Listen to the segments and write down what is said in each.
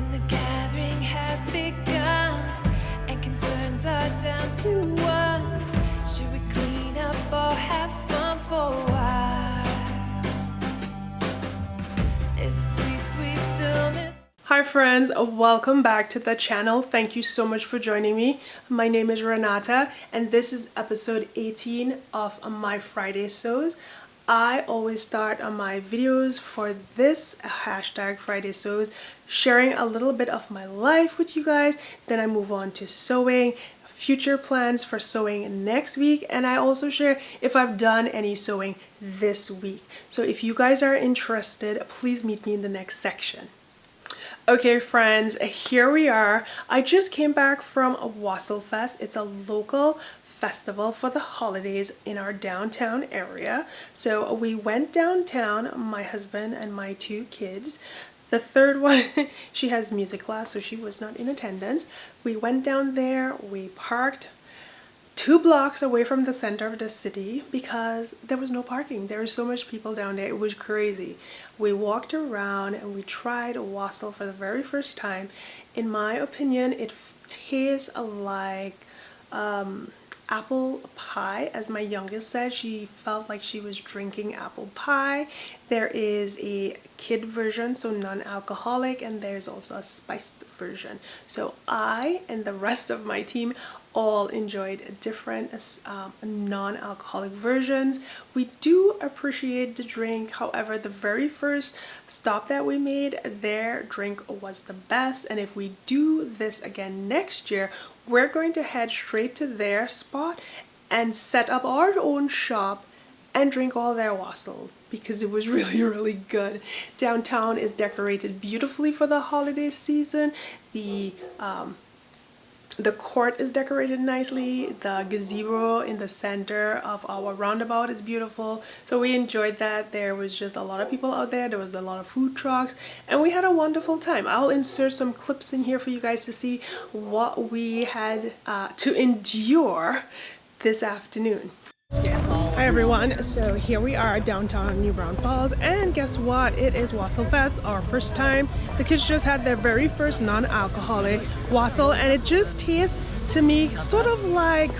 And the gathering has begun, and concerns are down to one. Should we clean up or have fun for a while? There's a sweet, sweet stillness. Hi friends, welcome back to the channel. Thank you so much for joining me. My name is Renata and this is episode 18 of my Friday Sews. I always start on my videos for this hashtag Friday Sews sharing a little bit of my life with you guys. Then I move on to sewing, future plans for sewing next week, and I also share if I've done any sewing this week. So if you guys are interested, please meet me in the next section. Okay friends, here we are. I just came back from Wassailfest. It's a local festival for the holidays in our downtown area. So we went downtown, my husband and my two kids. The third one, she has music class, so she was not in attendance. We went down there, we parked 2 blocks away from the center of the city because there was no parking. There was so much people down there. It was crazy. We walked around and we tried wassail for the very first time. In my opinion, it tastes like apple pie. As my youngest said, she felt like she was drinking apple pie. There is a kid version, so non-alcoholic, and there's also a spiced version. So I and the rest of my team all enjoyed different non-alcoholic versions. We do appreciate the drink. However, the very first stop that we made, their drink was the best, and if we do this again next year, we're going to head straight to their spot and set up our own shop and drink all their wassails because it was really good. Downtown is decorated beautifully for the holiday season. The court is decorated nicely. The gazebo in the center of our roundabout is beautiful. So we enjoyed that. There was just a lot of people out there. There was a lot of food trucks and we had a wonderful time. I'll insert some clips in here for you guys to see what we had to endure this afternoon. Hi everyone, so here we are downtown New Braun Falls, and guess what? It is Wassailfest, our first time. The kids just had their very first non-alcoholic wassail, and it just tastes to me sort of like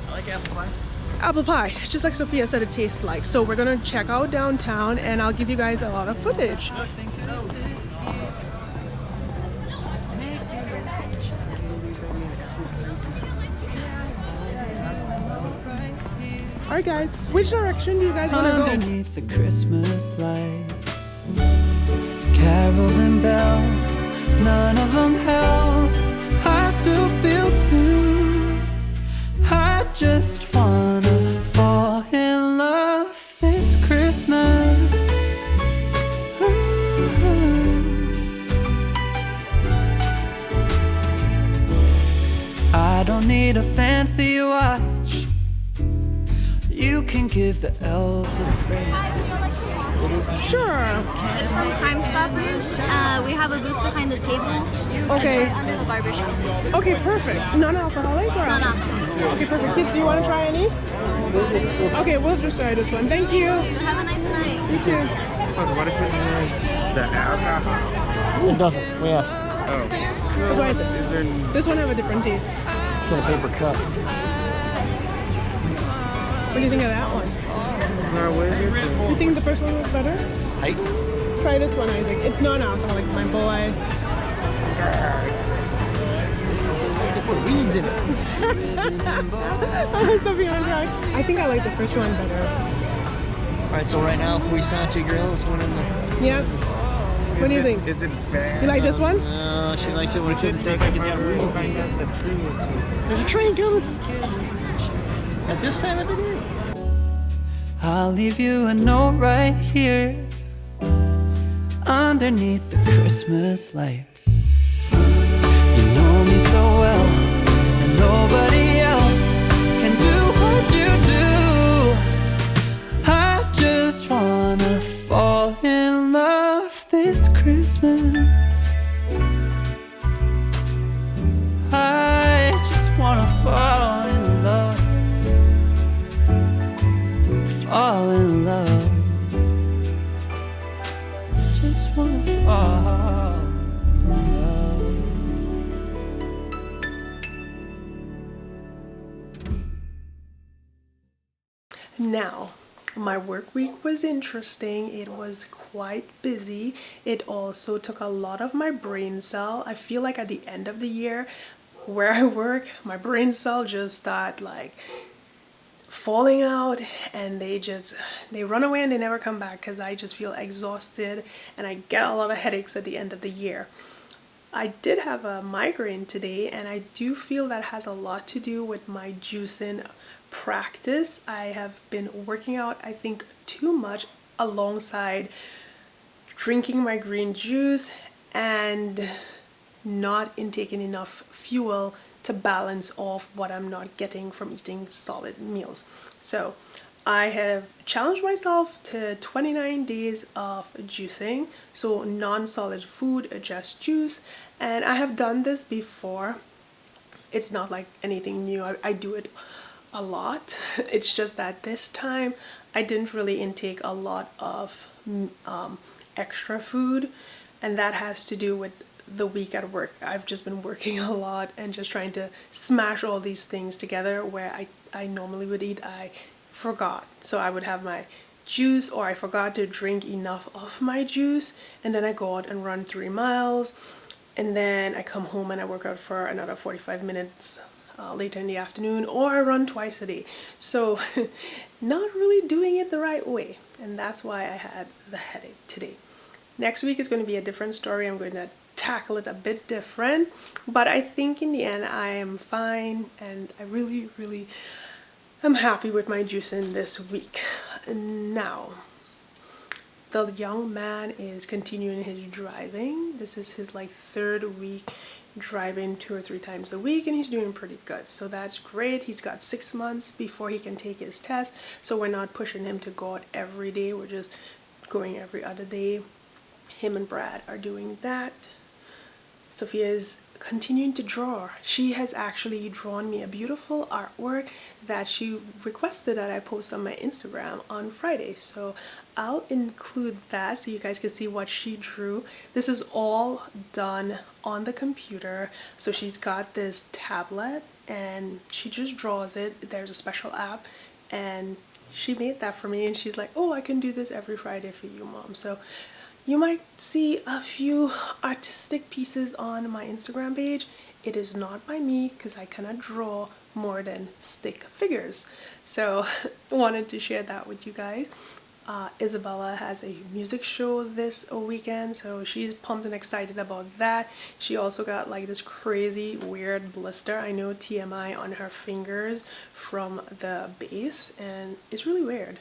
apple pie, just like Sophia said it tastes like. So we're gonna check out downtown and I'll give you guys a lot of footage. Alright guys, which direction do you guys want to go? Underneath the Christmas lights, carols and bells, none of them help. I still feel blue. I just wanna fall in love this Christmas. I don't need a fancy watch. You can give the elves a break. Sure. It's from Crime Stoppers. We have a booth behind the table. Okay. Right under the barbershop. Okay, perfect. Non-alcoholic or? Non-alcoholic. Okay, perfect. Kids, do you want to try any? Okay, we'll just try this one. Thank you. Have a nice night. You too. What if it has the alcohol? It doesn't. We asked. Oh. Why is it? This one have a different taste. It's in a paper cup. What do you think of that one? What is it? You think the first one was better? Hey. Try this one, Isaac. It's non-alcoholic, my boy. They put weeds in it. Sophia, wanna try? I think I like the first one better. Alright, so right now, Puisante Grill is one in the... Yeah. What do you think? Is it bad? You like this one? She likes it when it tastes like it's got weeds. The tree. There's a train coming. At this time of the day. I'll leave you a note right here underneath the Christmas lights. You know me so well, and nobody else can do what you do. I just wanna fall in love this Christmas. I just wanna fall in love. Fall in love. Just wanna fall in love. Now, my work week was interesting. It was quite busy. It also took a lot of my brain cell. I feel like at the end of the year where I work, my brain cell just start like falling out, and they run away and they never come back because I just feel exhausted and I get a lot of headaches at the end of the year. I did have a migraine today, and I do feel that has a lot to do with my juicing practice. I have been working out, I think, too much alongside drinking my green juice and not intaking enough fuel to balance off what I'm not getting from eating solid meals. So I have challenged myself to 29 days of juicing, so non-solid food, just juice, and I have done this before. It's not like anything new. I do it a lot. It's just that this time I didn't really intake a lot of extra food, and that has to do with the week at work. I've just been working a lot and just trying to smash all these things together. Where I normally would eat, I forgot. So I would have my juice, or I forgot to drink enough of my juice, and then I go out and run 3 miles, and then I come home and I work out for another 45 minutes later in the afternoon, or I run twice a day. So not really doing it the right way, and that's why I had the headache today. Next week is going to be a different story. I'm going to tackle it a bit different, but I think in the end I am fine, and I really am happy with my juicing this week. Now, the young man is continuing his driving. This is his like 3rd week driving 2 or 3 times a week, and he's doing pretty good, so that's great. He's got 6 months before he can take his test, so we're not pushing him to go out every day. We're just going every other day. Him and Brad are doing that. Sophia is continuing to draw. She has actually drawn me a beautiful artwork that she requested that I post on my Instagram on Friday. So I'll include that so you guys can see what she drew. This is all done on the computer. So she's got this tablet and she just draws it. There's a special app, and she made that for me, and she's like, oh, I can do this every Friday for you, Mom. So you might see a few artistic pieces on my Instagram page. It is not by me because I cannot draw more than stick figures. So wanted to share that with you guys. Isabella has a music show this weekend, so she's pumped and excited about that. She also got like this crazy weird blister, I know, TMI, on her fingers from the bass, and it's really weird,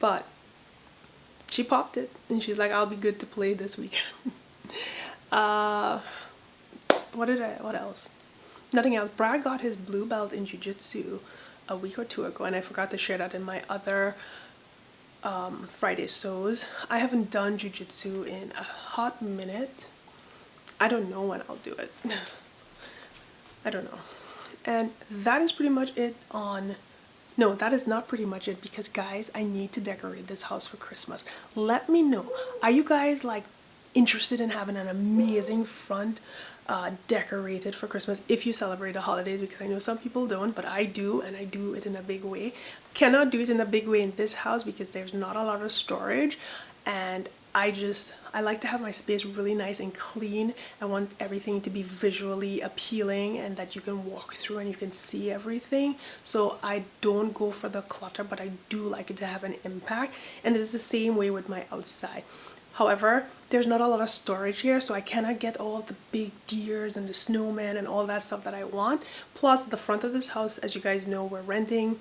but she popped it and she's like, I'll be good to play this weekend. What else? Nothing else. Brad got his blue belt in jiu-jitsu a week or 2 ago, and I forgot to share that in my other Friday sews. I haven't done jiu-jitsu in a hot minute. I don't know when I'll do it. I don't know. And that is pretty much it on... No, that is not pretty much it, because guys, I need to decorate this house for Christmas. Let me know. Are you guys like interested in having an amazing front decorated for Christmas if you celebrate a holiday? Because I know some people don't, but I do, and I do it in a big way. Cannot do it in a big way in this house because there's not a lot of storage, and I like to have my space really nice and clean. I want everything to be visually appealing and that you can walk through and you can see everything. So I don't go for the clutter, but I do like it to have an impact. And it's the same way with my outside. However, there's not a lot of storage here, so I cannot get all the big deers and the snowman and all that stuff that I want. Plus, the front of this house, as you guys know, we're renting.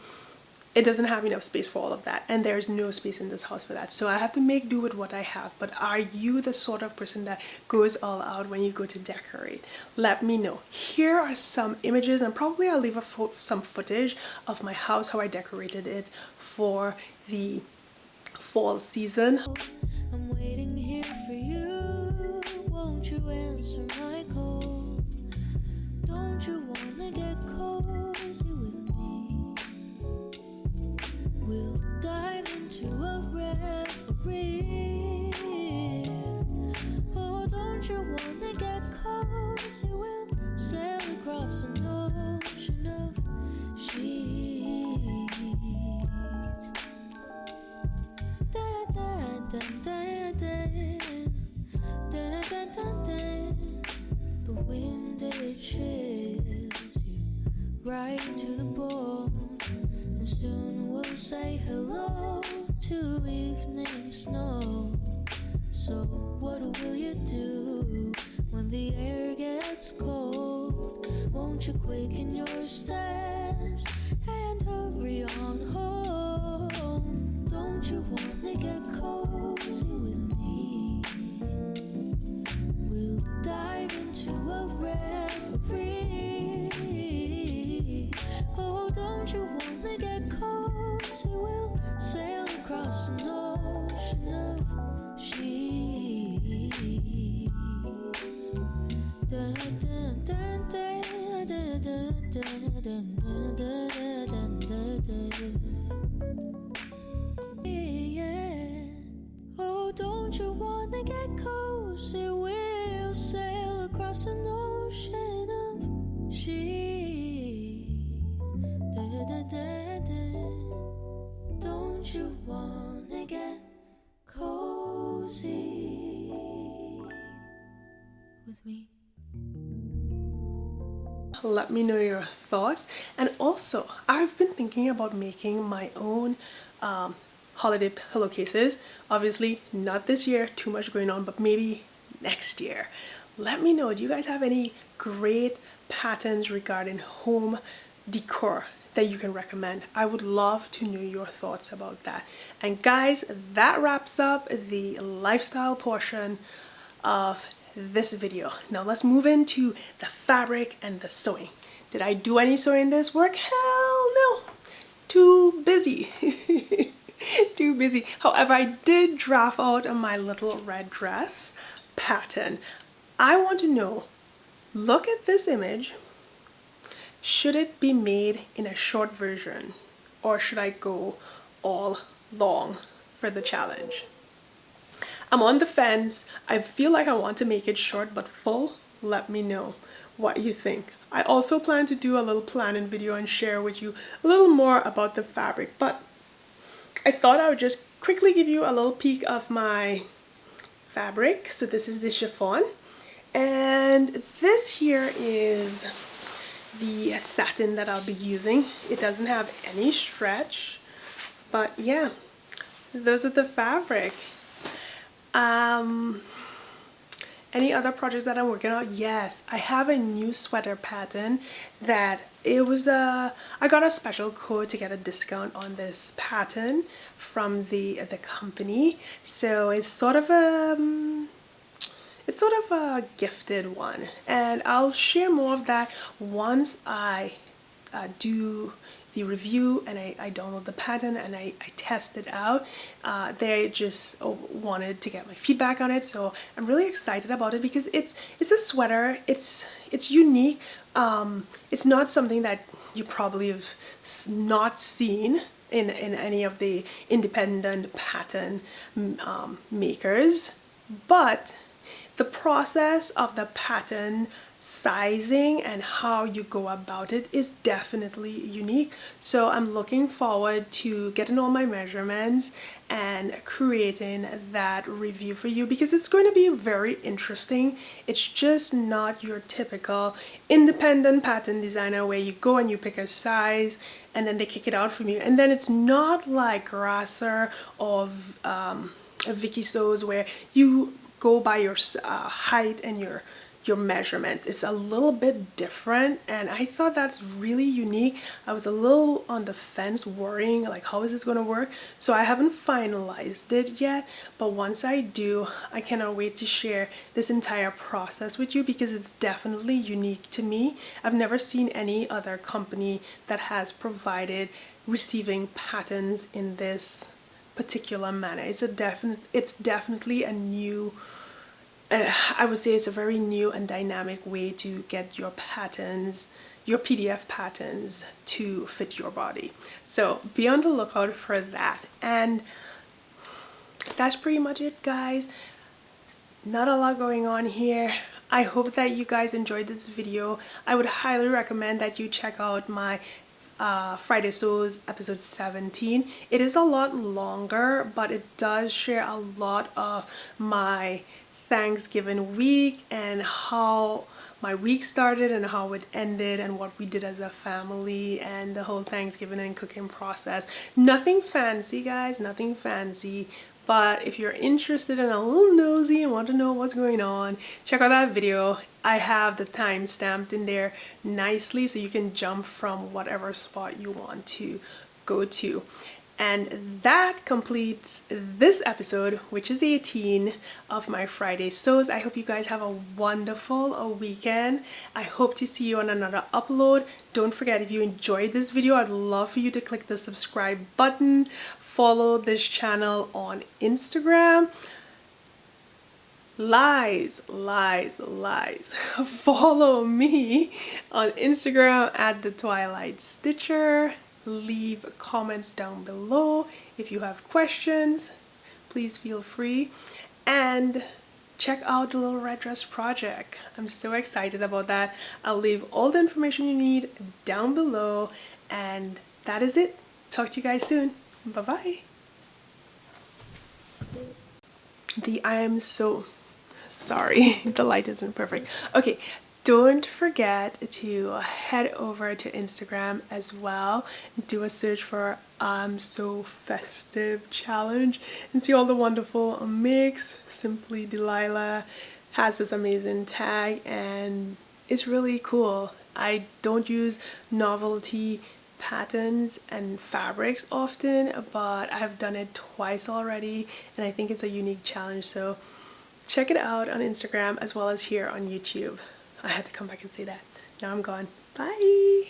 It doesn't have enough space for all of that, and there's no space in this house for that. So I have to make do with what I have. But are you the sort of person that goes all out when you go to decorate? Let me know. Here are some images, and probably I'll leave some footage of my house, how I decorated it for the fall season. I'm waiting here for you. Won't you answer my call? Don't you wanna get cozy with me? We'll dive into a reverie. Oh, don't you wanna get cozy? We'll sail across an ocean of sheets. right to the bone. And soon we'll say hello to evening snow. So what will you do when the air gets cold? Won't you quicken your steps and hurry on home? Don't you wanna get cozy with me? We'll dive into a reverie. Oh, don't you wanna get cozy? We'll sail across an ocean of sheets. Dun, dun, dun, dun, dun, dun, dun, dun, dun, dun, dun, dun. Yeah. Oh, don't you wanna get cozy? We'll sail across an ocean of sheets. Da, da, da, da. Don't you wanna get cozy with me? Let me know your thoughts. And also, I've been thinking about making my own holiday pillowcases. Obviously not this year, too much going on, but maybe next year. Let me know, do you guys have any great patterns regarding home decor that you can recommend? I would love to know your thoughts about that. And guys, that wraps up the lifestyle portion of this video. Now let's move into the fabric and the sewing. Did I do any sewing this work? Hell no, too busy. Too busy. However, I did draft out my little red dress pattern. I want to know, look at this image. Should it be made in a short version, or should I go all long for the challenge? I'm on the fence. I feel like I want to make it short but full. Let me know what you think. I also plan to do a little planning video and share with you a little more about the fabric, but I thought I would just quickly give you a little peek of my fabric. So this is the chiffon, and this here is the satin that I'll be using. It doesn't have any stretch, but yeah, those are the fabric. Any other projects that I'm working on? Yes, I have a new sweater pattern that it was I got a special code to get a discount on this pattern from the company. So it's sort of a gifted one, and I'll share more of that once I do the review and I download the pattern and I test it out. They just wanted to get my feedback on it, so I'm really excited about it because it's a sweater. It's unique. It's not something that you probably have not seen in any of the independent pattern makers, but the process of the pattern sizing and how you go about it is definitely unique. So I'm looking forward to getting all my measurements and creating that review for you, because it's going to be very interesting. It's just not your typical independent pattern designer where you go and you pick a size and then they kick it out from you. And then it's not like Grasser or Vicky Sews where you go by your height and your measurements. It's a little bit different, and I thought that's really unique. I was a little on the fence worrying like, how is this going to work? So I haven't finalized it yet, but once I do, I cannot wait to share this entire process with you because it's definitely unique to me. I've never seen any other company that has provided receiving patterns in this particular manner. It's definitely a new, I would say it's a very new and dynamic way to get your patterns, your PDF patterns to fit your body. So be on the lookout for that. And that's pretty much it, guys. Not a lot going on here. I hope that you guys enjoyed this video. I would highly recommend that you check out my Friday Sews episode 17. It is a lot longer, but it does share a lot of my Thanksgiving week and how my week started and how it ended and what we did as a family and the whole Thanksgiving and cooking process. Nothing fancy, guys, nothing fancy. But if you're interested and a little nosy and want to know what's going on, check out that video. I have the time stamped in there nicely so you can jump from whatever spot you want to go to. And that completes this episode, which is 18 of my Friday Sews. I hope you guys have a wonderful weekend. I hope to see you on another upload. Don't forget, if you enjoyed this video, I'd love for you to click the subscribe button. Follow this channel on Instagram. Lies. Follow me on Instagram at the Twilight Stitcher. Leave comments down below. If you have questions, please feel free. And check out the little red dress project. I'm so excited about that. I'll leave all the information you need down below. And that is it. Talk to you guys soon. Bye-bye. I am so sorry. The light isn't perfect. Okay. Don't forget to head over to Instagram as well. Do a search for I'm So Festive challenge and see all the wonderful mix. Simply Delilah has this amazing tag and it's really cool. I don't use novelty patterns and fabrics often, but I have done it twice already and I think it's a unique challenge. So check it out on Instagram as well as here on YouTube. I had to come back and say that. Now I'm gone. Bye.